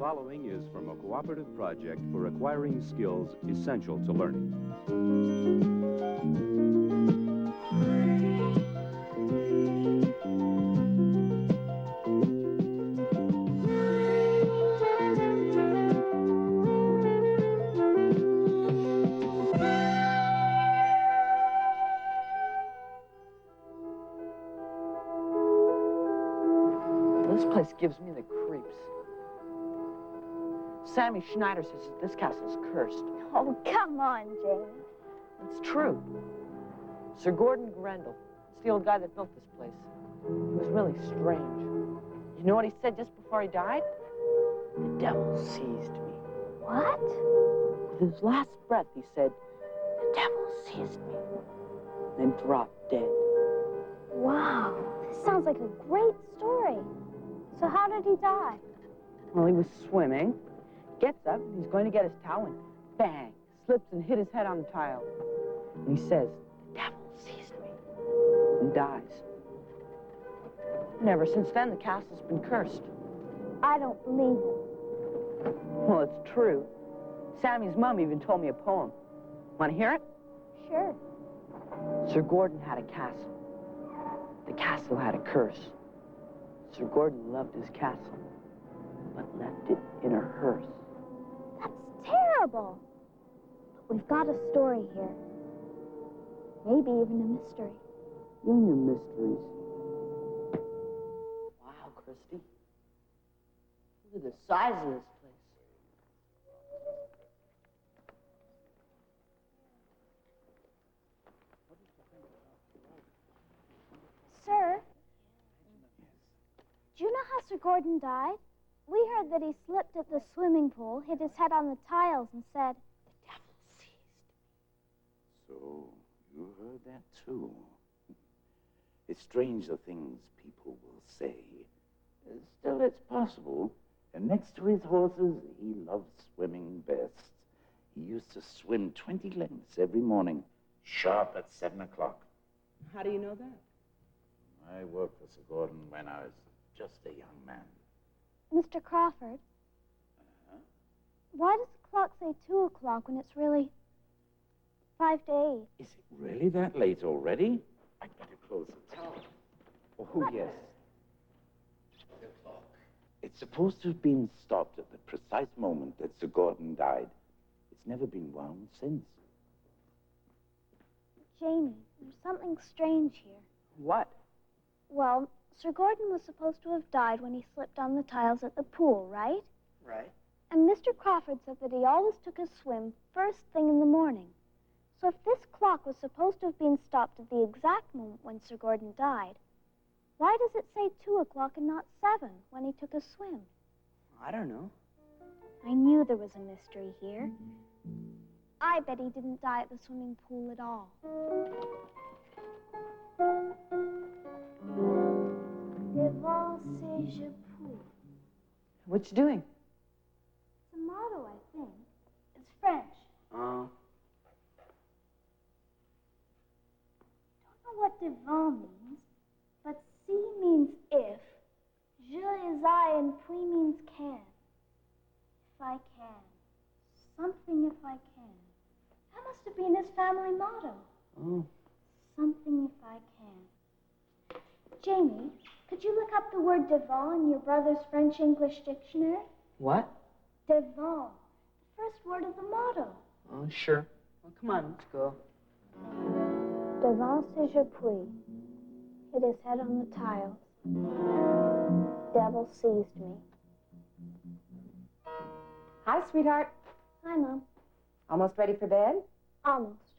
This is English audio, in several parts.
following is from a cooperative project for acquiring skills essential to learning. This place gives me the creeps. Sammy Schneider says that this castle's cursed. Oh, come on, Jamie. It's true. Sir Gordon Grendel, it's the old guy that built this place. He was really strange. You know what he said just before he died? The devil seized me. What? With his last breath, he said, the devil seized me. Then dropped dead. Wow, this sounds like a great story. So how did he die? Well, he was swimming, gets up, and he's going to get his towel, and bang, slips and hit his head on the tile. And he says, the devil seized me, and dies. And ever since then, the castle's been cursed. I don't believe it. Well, it's true. Sammy's mom even told me a poem. Want to hear it? Sure. Sir Gordon had a castle. The castle had a curse. Sir Gordon loved his castle, but left it in a hearse. That's terrible. But we've got a story here. Maybe even a mystery. You and your mysteries. Wow, Christy. Look at the size of this place. Sir? Do you know how Sir Gordon died? We heard that he slipped at the swimming pool, hit his head on the tiles, and said, the devil seized me. So, you heard that too. It's strange the things people will say. Still, it's possible. And next to his horses, he loves swimming best. He used to swim 20 lengths every morning, sharp at 7 o'clock. How do you know that? I worked for Sir Gordon when I was just a young man. Mr. Crawford, why does the clock say 2 o'clock when it's really 5 to 8? Is it really that late already? I'd better close the tower. Oh, What? yes. The clock. It's supposed to have been stopped at the precise moment that Sir Gordon died. It's never been wound since. Jamie, there's something strange here. What? Well, Sir Gordon was supposed to have died when he slipped on the tiles at the pool, right? Right. And Mr. Crawford said that he always took a swim first thing in the morning. So if this clock was supposed to have been stopped at the exact moment when Sir Gordon died, why does it say 2 o'clock and not 7 when he took a swim? I don't know. I knew there was a mystery here. I bet he didn't die at the swimming pool at all. Devant c'est je peux. What you doing? It's a motto, I think. It's French. Oh. I don't know what devant means, but si means if, je is I, and puis means can. If I can. Something if I can. That must have been his family motto. Oh. Something if I can. Jamie, could you look up the word devant in your brother's French-English dictionary? What? Devant, the first word of the motto. Oh, sure. Well, come on, let's go. Devant c'est je puis. Hit his head on the tiles. Devil seized me. Hi, sweetheart. Hi, Mom. Almost ready for bed? Almost.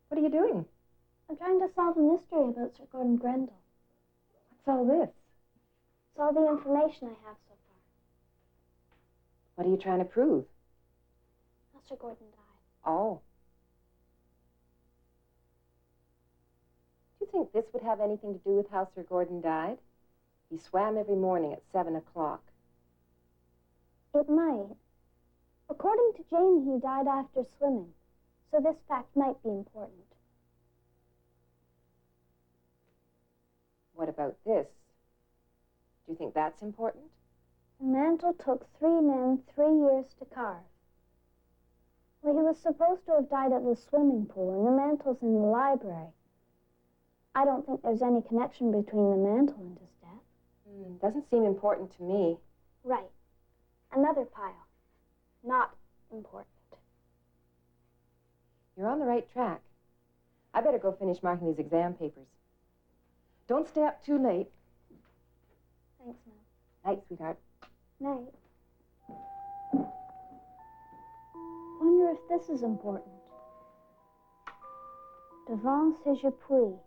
What are you doing? I'm trying to solve a mystery about Sir Gordon Grendel. What's all this? It's all the information I have so far. What are you trying to prove? How Sir Gordon died. Oh. Do you think this would have anything to do with how Sir Gordon died? He swam every morning at 7 o'clock. It might. According to Jane, he died after swimming, so this fact might be important. What about this? Do you think that's important? The mantle took 3 men 3 years to carve. Well, he was supposed to have died at the swimming pool, and the mantle's in the library. I don't think there's any connection between the mantle and his death. Doesn't seem important to me. Right. Another pile. Not important. You're on the right track. I better go finish marking these exam papers. Don't stay up too late. Thanks, Mom. Night, sweetheart. Night. Wonder if this is important. Devant Sigepuis.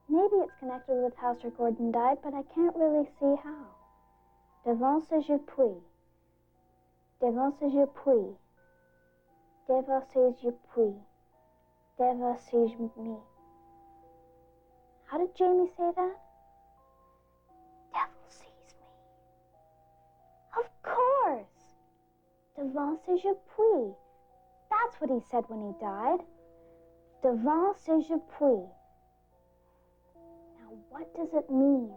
Maybe it's connected with how Sir Gordon died, but I can't really see how. Devant Sigepuis. Devant Sigepuis. Devant Sigepuis. Devant Sigepuis. How did Jamie say that? Devil sees me. Of course. Devant Sigepuis. That's what he said when he died. Devant Sigepuis. Now, what does it mean?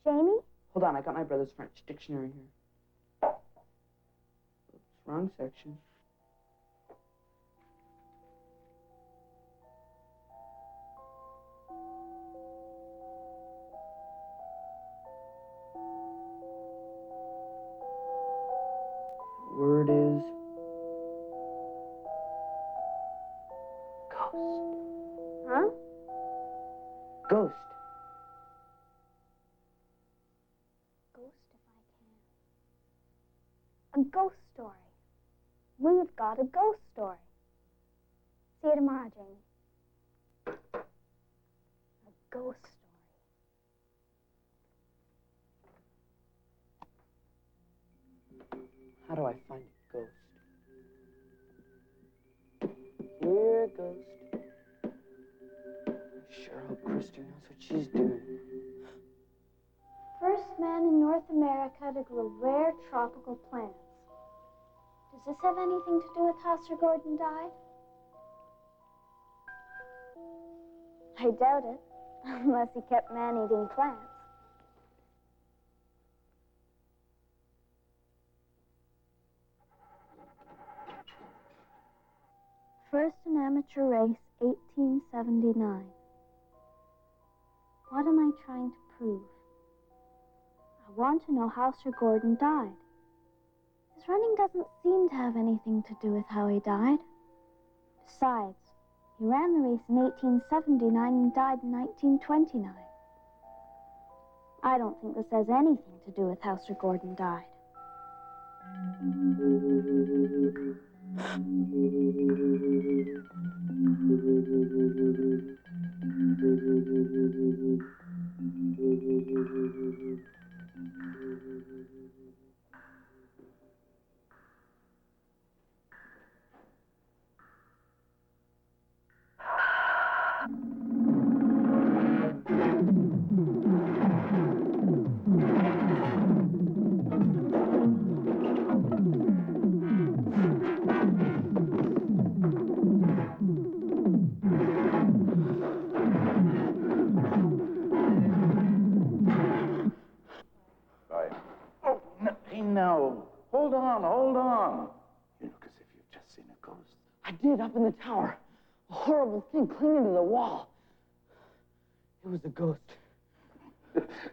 Jamie? Hold on, I got my brother's French dictionary here. Oops, wrong section. Word is ghost. Huh? Ghost. Ghost if I can. A ghost story. We've got a ghost story. See you tomorrow, Jamie. A ghost story. How do I find a ghost? Here, ghost. I sure hope Christy knows what she's doing. First man in North America to grow rare tropical plants. Does this have anything to do with how Sir Gordon died? I doubt it, unless he kept man-eating plants. First in amateur race, 1879. What am I trying to prove? I want to know how Sir Gordon died. His running doesn't seem to have anything to do with how he died. Besides, he ran the race in 1879 and died in 1929. I don't think this has anything to do with how Sir Gordon died. Bye. Oh, no. Hold on, hold on. You look as if you've just seen a ghost. I did, up in the tower. A horrible thing clinging to the wall. It was a ghost.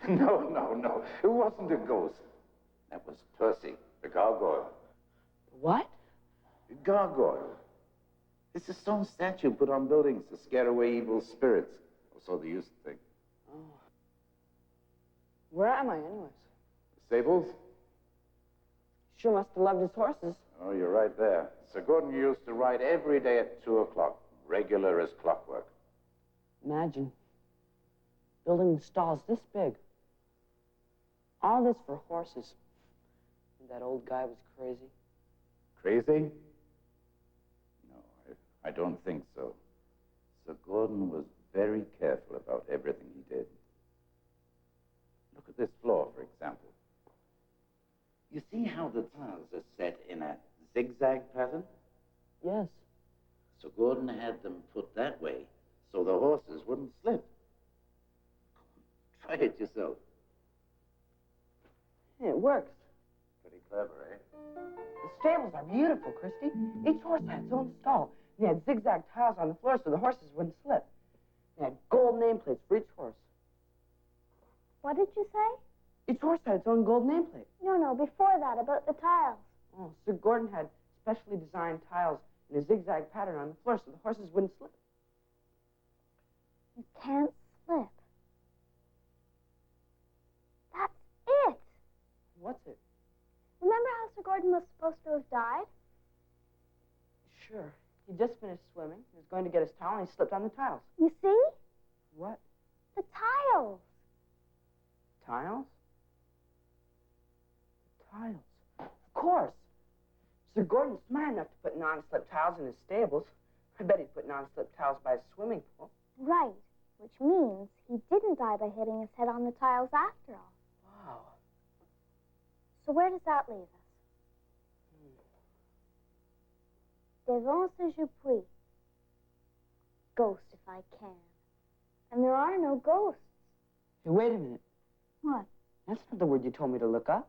No. It wasn't a ghost. That was Percy, the gargoyle. What? The gargoyle. It's a stone statue put on buildings to scare away evil spirits. Or so they used to think. Oh. Where am I, anyways? The stables? Sure must have loved his horses. Oh, you're right there. Sir Gordon used to ride every day at 2 o'clock, regular as clockwork. Imagine building stalls this big. All this for horses. And that old guy was crazy. Crazy? No, I don't think so. Sir Gordon was very careful about everything he did. Look at this floor, for example. You see how the tiles are set in a zigzag pattern? Yes. So Gordon had them put that way so the horses wouldn't slip. Try it yourself. Yeah, it works. Pretty clever, eh? The stables are beautiful, Christy. Each horse had its own stall. They had zigzag tiles on the floor so the horses wouldn't slip. They had gold nameplates for each horse. What did you say? Each horse had its own gold nameplate. No, before that, about the tiles. Oh, Sir Gordon had specially designed tiles in a zigzag pattern on the floor so the horses wouldn't slip. You can't slip. That's it. What's it? Remember how Sir Gordon was supposed to have died? Sure. He just finished swimming. He was going to get his towel and he slipped on the tiles. You see? What? The tiles. Tiles? Tiles. Of course. Sir Gordon's smart enough to put non-slip tiles in his stables. I bet he'd put non-slip tiles by his swimming pool. Right, which means he didn't die by hitting his head on the tiles after all. Wow. So where does that leave us? Devant ce je puis. Ghost if I can. And there are no ghosts. Hey, wait a minute. What? That's not the word you told me to look up.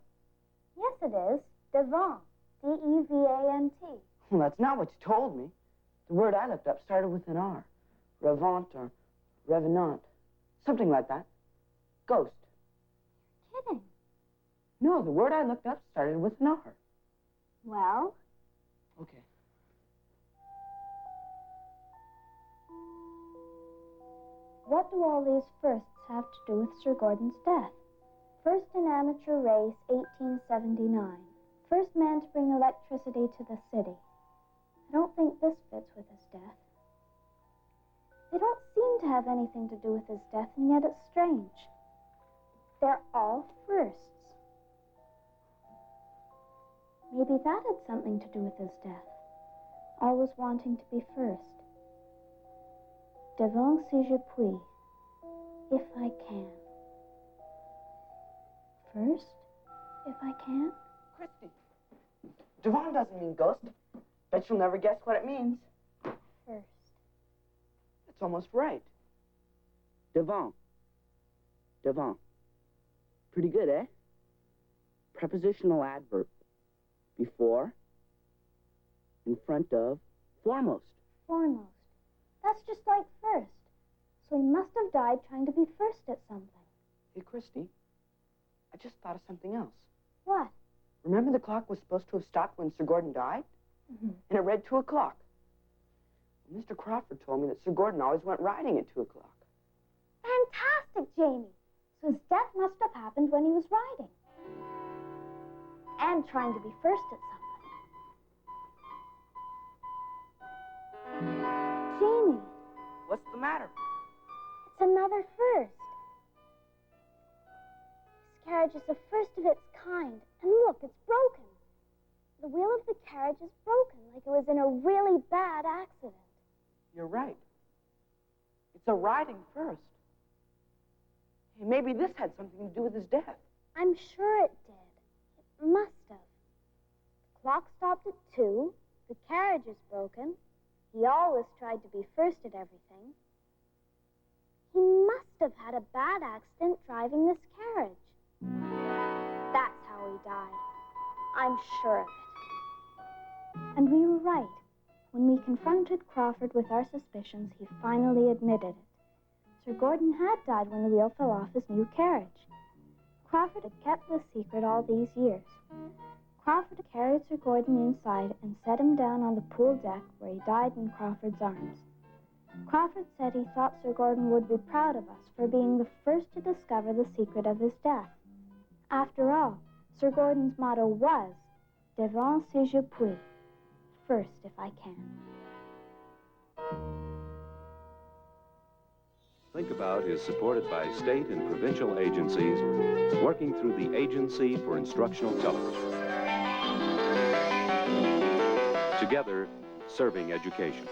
Yes, it is. Devant. D-E-V-A-N-T. Well, that's not what you told me. The word I looked up started with an R. Revant or revenant. Something like that. Ghost. Kidding. No, the word I looked up started with an R. Well, Okay. what do all these firsts have to do with Sir Gordon's death? First in amateur race, 1879. First man to bring electricity to the city. I don't think this fits with his death. They don't seem to have anything to do with his death, and yet it's strange. They're all firsts. Maybe that had something to do with his death. Always wanting to be first. Devant si je puis. If I can. First, if I can. Christy. Devon doesn't mean ghost. Bet you'll never guess what it means. First. That's almost right. Devant. Devant. Pretty good, eh? Prepositional adverb. Before, in front of, foremost. Foremost. That's just like first. So he must have died trying to be first at something. Hey, Christy, I just thought of something else. What? Remember the clock was supposed to have stopped when Sir Gordon died? Mm-hmm. And it read 2 o'clock. Well, Mr. Crawford told me that Sir Gordon always went riding at 2 o'clock. Fantastic, Jamie. So his death must have happened when he was riding. And trying to be first at something. Jamie, What's the matter? it's another first. This carriage is the first of its kind. And look, it's broken. The wheel of the carriage is broken, like it was in a really bad accident. You're right. It's a riding first. Hey, maybe this had something to do with his death. I'm sure it did. It must have. The clock stopped at 2. The carriage is broken. He always tried to be first at everything. He must have had a bad accident driving this carriage. That's how he died. I'm sure of it. And we were right. When we confronted Crawford with our suspicions, he finally admitted it. Sir Gordon had died when the wheel fell off his new carriage. Crawford had kept the secret all these years. Crawford carried Sir Gordon inside and set him down on the pool deck where he died in Crawford's arms. Crawford said he thought Sir Gordon would be proud of us for being the first to discover the secret of his death. After all, Sir Gordon's motto was, Devant si je puis, first if I can. Thinkabout is supported by state and provincial agencies working through the Agency for Instructional Television. Together, serving education.